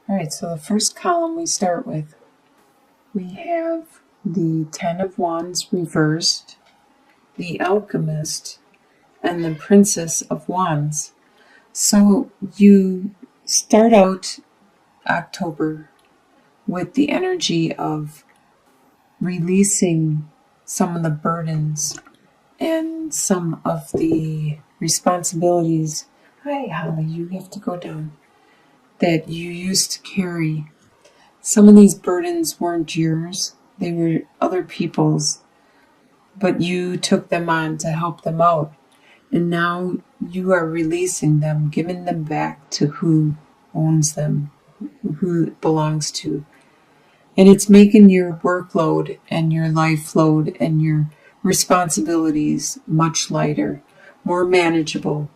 All right, so the first column we start with, we have the Ten of Wands reversed, the Alchemist, and the Princess of Wands. So you start out October with the energy of releasing some of the burdens and some of the responsibilities. Hi, Holly, you have to go down. That you used to carry. Some of these burdens weren't yours, they were other people's, but you took them on to help them out. And now you are releasing them, giving them back to who owns them, who it belongs to. And it's making your workload and your life load and your responsibilities much lighter, more manageable,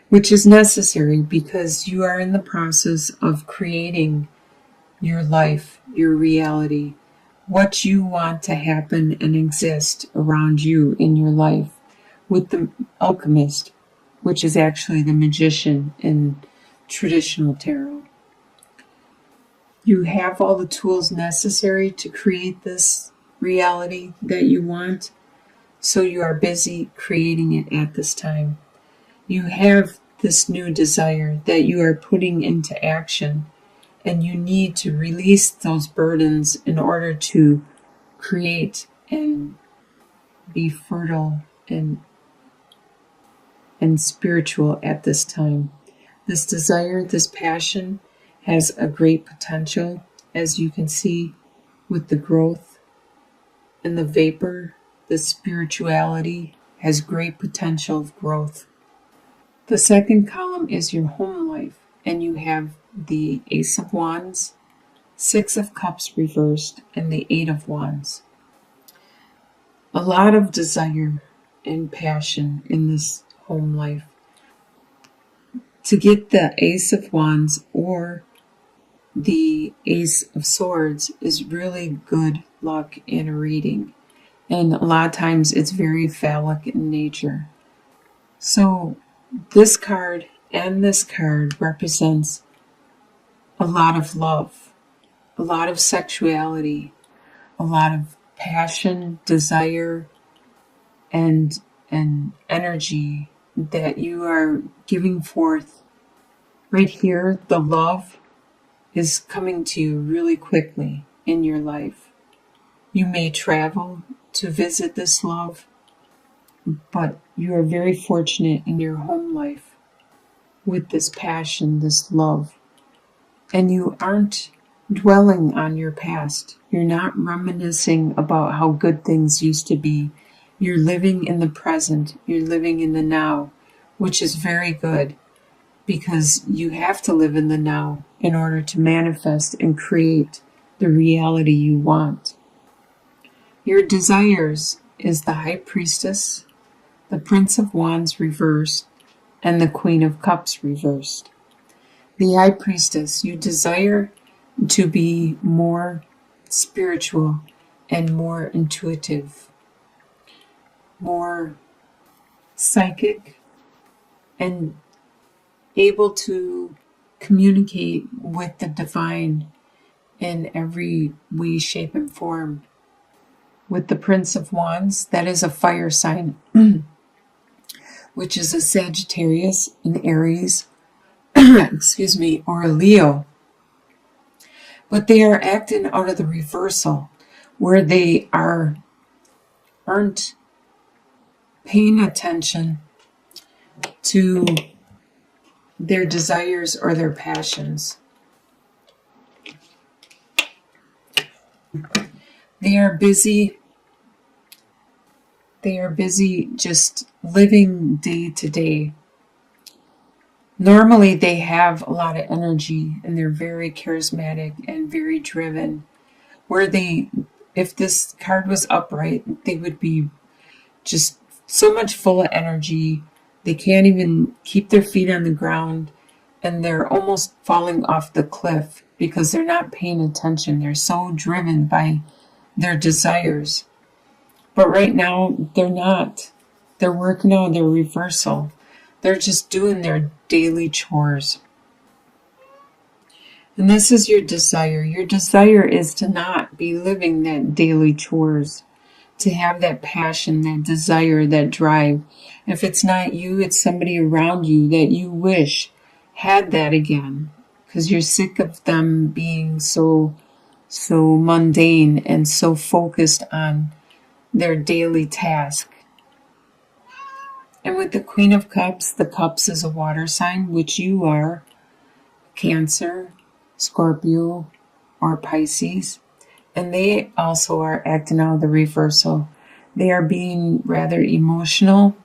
which is necessary because you are in the process of creating your life, your reality, what you want to happen and exist around you in your life. With the Alchemist, which is actually the magician in traditional tarot. You have all the tools necessary to create this reality that you want, so you are busy creating it at this time. You have this new desire that you are putting into action, and you need to release those burdens in order to create and be fertile and spiritual at this time. This desire, this passion has a great potential, as you can see with the growth and the vapor. The spirituality has great potential of growth. The second column is your home life, and you have the Ace of Wands, Six of Cups reversed, and the Eight of Wands. A lot of desire and passion in this home life. To get the Ace of Wands or the Ace of Swords is really good luck in a reading, and a lot of times it's very phallic in nature. So this card and this card represents a lot of love, a lot of sexuality, a lot of passion, desire, and energy that you are giving forth. Right here, the love is coming to you really quickly in your life. You may travel to visit this love, but you are very fortunate in your home life with this passion, this love. And you aren't dwelling on your past. You're not reminiscing about how good things used to be. You're living in the present. You're living in the now, which is very good because you have to live in the now in order to manifest and create the reality you want. Your desires is the High Priestess, the Prince of Wands reversed, and the Queen of Cups reversed. The High Priestess, you desire to be more spiritual and more intuitive, more psychic, and able to communicate with the divine in every way, shape, and form. With the Prince of Wands, that is a fire sign, which is a Sagittarius, an Aries, or a Leo. But they are acting out of the reversal, where they aren't paying attention to their desires or their passions. They are busy just living day to day. Normally they have a lot of energy and they're very charismatic and very driven. If this card was upright, they would be just so much full of energy. They can't even keep their feet on the ground, and they're almost falling off the cliff because they're not paying attention. They're so driven by their desires. But right now, they're not. They're working on their reversal. They're just doing their daily chores. And this is your desire. Your desire is to not be living that daily chores, to have that passion, that desire, that drive. If it's not you, it's somebody around you that you wish had that again, because you're sick of them being so mundane and so focused on their daily task. And with the Queen of Cups, the Cups is a water sign, which you are, Cancer, Scorpio, or Pisces. And they also are acting out of the reversal. They are being rather emotional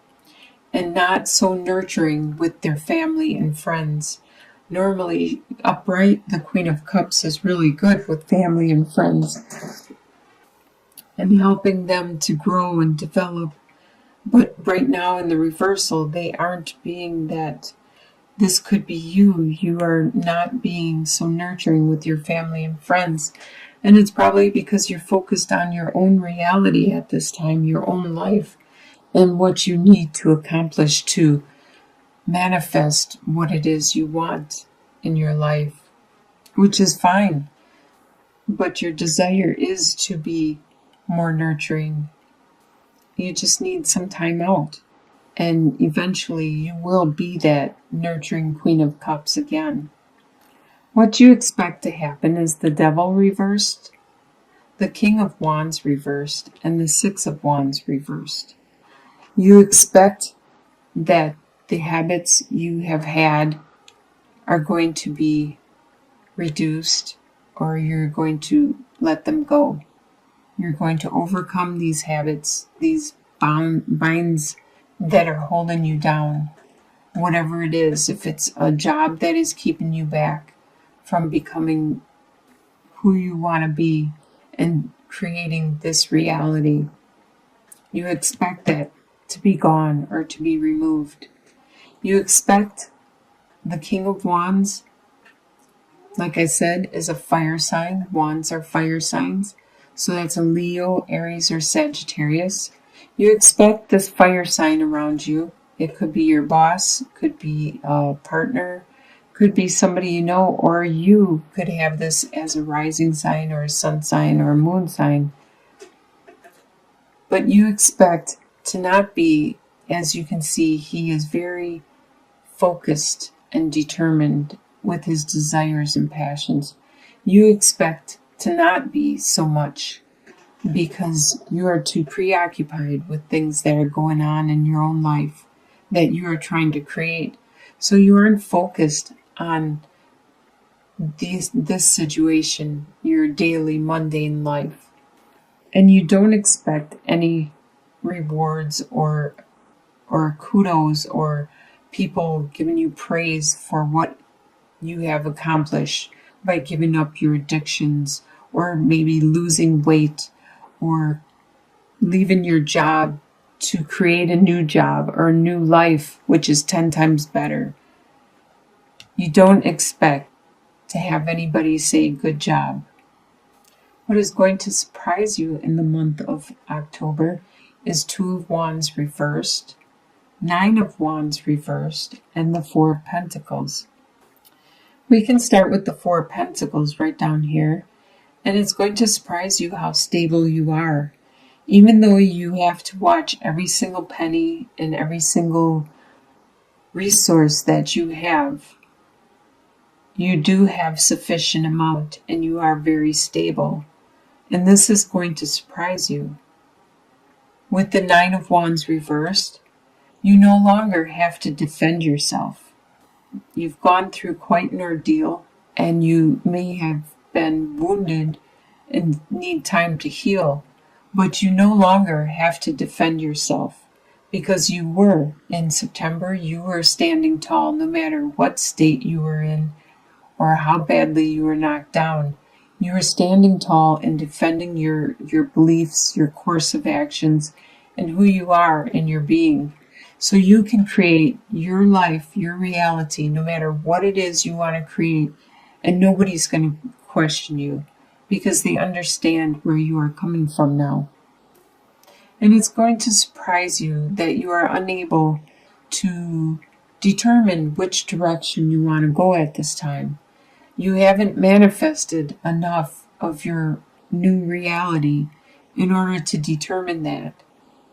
and not so nurturing with their family and friends. Normally, upright, the Queen of Cups is really good with family and friends and helping them to grow and develop. But right now in the reversal, they aren't being that. This could be you. You are not being so nurturing with your family and friends. And it's probably because you're focused on your own reality at this time, your own life, and what you need to accomplish to manifest what it is you want in your life, which is fine. But your desire is to be more nurturing. You just need some time out. And eventually you will be that nurturing Queen of Cups again. What you expect to happen is the Devil reversed, the King of Wands reversed, and the Six of Wands reversed. You expect that the habits you have had are going to be reduced, or you're going to let them go. You're going to overcome these habits, these binds that are holding you down, whatever it is. If it's a job that is keeping you back from becoming who you want to be and creating this reality, you expect that to be gone or to be removed. You expect the King of Wands, like I said, is a fire sign. Wands are fire signs. So that's a Leo, Aries, or Sagittarius. You expect this fire sign around you. It could be your boss, could be a partner, could be somebody you know, or you could have this as a rising sign or a sun sign or a moon sign. But you expect to not be, as you can see, he is very focused and determined with his desires and passions. You expect to not be so much because you are too preoccupied with things that are going on in your own life that you are trying to create. So you aren't focused on this situation, your daily mundane life. And you don't expect any rewards or kudos or people giving you praise for what you have accomplished by giving up your addictions or maybe losing weight or leaving your job to create a new job or a new life, which is 10 times better. You don't expect to have anybody say good job. What is going to surprise you in the month of October is Two of Wands reversed, Nine of Wands reversed, and the Four of Pentacles. We can start with the Four of Pentacles right down here, and it's going to surprise you how stable you are. Even though you have to watch every single penny and every single resource that you have, you do have sufficient amount and you are very stable. And this is going to surprise you. With the Nine of Wands reversed, you no longer have to defend yourself. You've gone through quite an ordeal and you may have been wounded and need time to heal, but you no longer have to defend yourself because you were in September, you were standing tall no matter what state you were in or how badly you were knocked down. You were standing tall and defending your beliefs, your course of actions, and who you are in your being. So you can create your life, your reality, no matter what it is you want to create, and nobody's going to question you because they understand where you are coming from now. And it's going to surprise you that you are unable to determine which direction you want to go at this time. You haven't manifested enough of your new reality in order to determine that.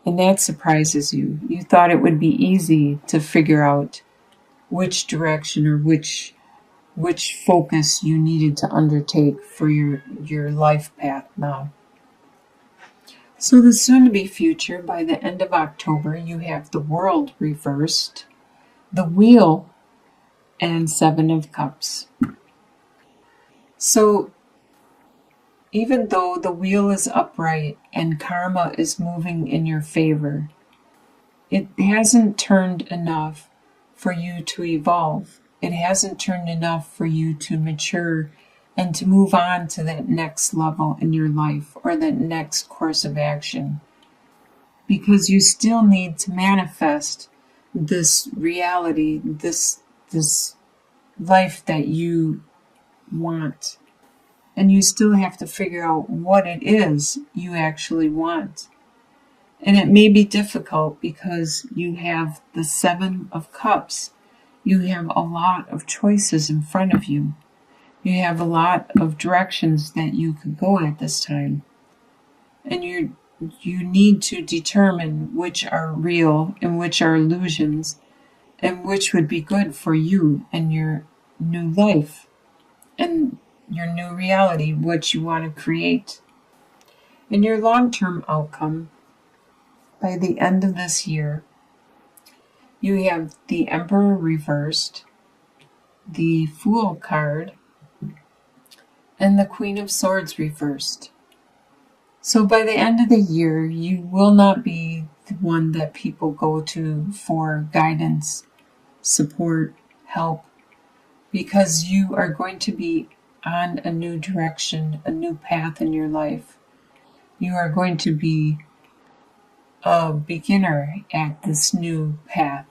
And that surprises you. You thought it would be easy to figure out which direction or which focus you needed to undertake for your life path now. So the soon-to-be future, by the end of October, you have the World reversed, the Wheel, and Seven of Cups. So even though the Wheel is upright and karma is moving in your favor, it hasn't turned enough for you to evolve. It hasn't turned enough for you to mature and to move on to that next level in your life or that next course of action. Because you still need to manifest this reality, this life that you want. And you still have to figure out what it is you actually want. And it may be difficult because you have the Seven of Cups. You have a lot of choices in front of you. You have a lot of directions that you could go at this time. And you need to determine which are real and which are illusions and which would be good for you and your new life and your new reality, what you want to create. And your long-term outcome, by the end of this year, you have the Emperor reversed, the Fool card, and the Queen of Swords reversed. So by the end of the year, you will not be the one that people go to for guidance, support, help, because you are going to be on a new direction, a new path in your life. You are going to be a beginner at this new path.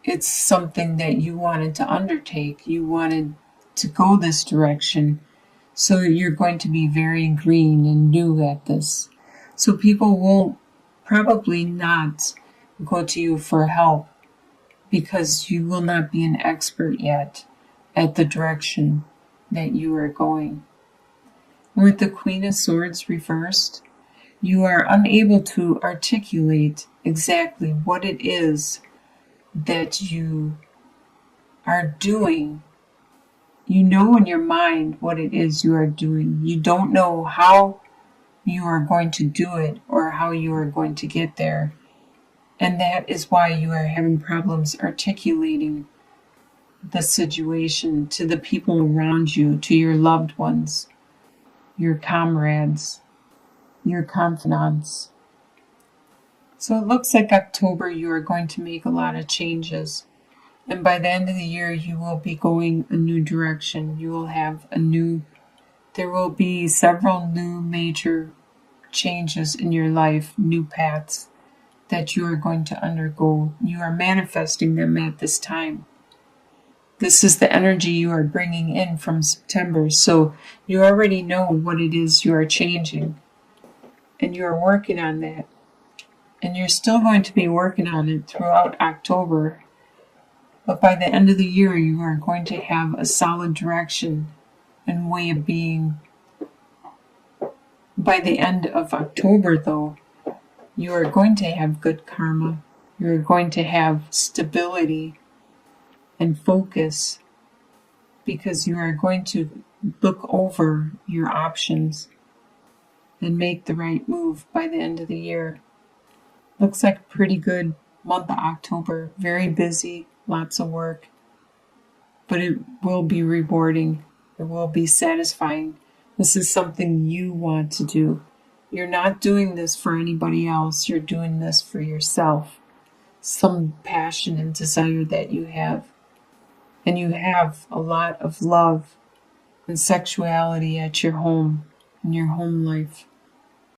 It's something that you wanted to undertake. You wanted to go this direction. So you're going to be very green and new at this. So people will probably not go to you for help because you will not be an expert yet at the direction that you are going. With the Queen of Swords reversed, you are unable to articulate exactly what it is that you are doing. You know in your mind what it is you are doing. You don't know how you are going to do it or how you are going to get there. And that is why you are having problems articulating the situation to the people around you, to your loved ones, your comrades, your confidants. So it looks like October you are going to make a lot of changes. And by the end of the year, you will be going a new direction. You will have there will be several new major changes in your life, new paths that you are going to undergo. You are manifesting them at this time. This is the energy you are bringing in from September. So you already know what it is you are changing. And you are working on that. And you're still going to be working on it throughout October. But by the end of the year, you are going to have a solid direction and way of being. By the end of October, though, you are going to have good karma. You're going to have stability and focus because you are going to look over your options and make the right move by the end of the year. Looks like a pretty good month of October. Very busy, lots of work, but it will be rewarding. It will be satisfying. This is something you want to do. You're not doing this for anybody else. You're doing this for yourself. Some passion and desire that you have. And you have a lot of love and sexuality at your home, in your home life.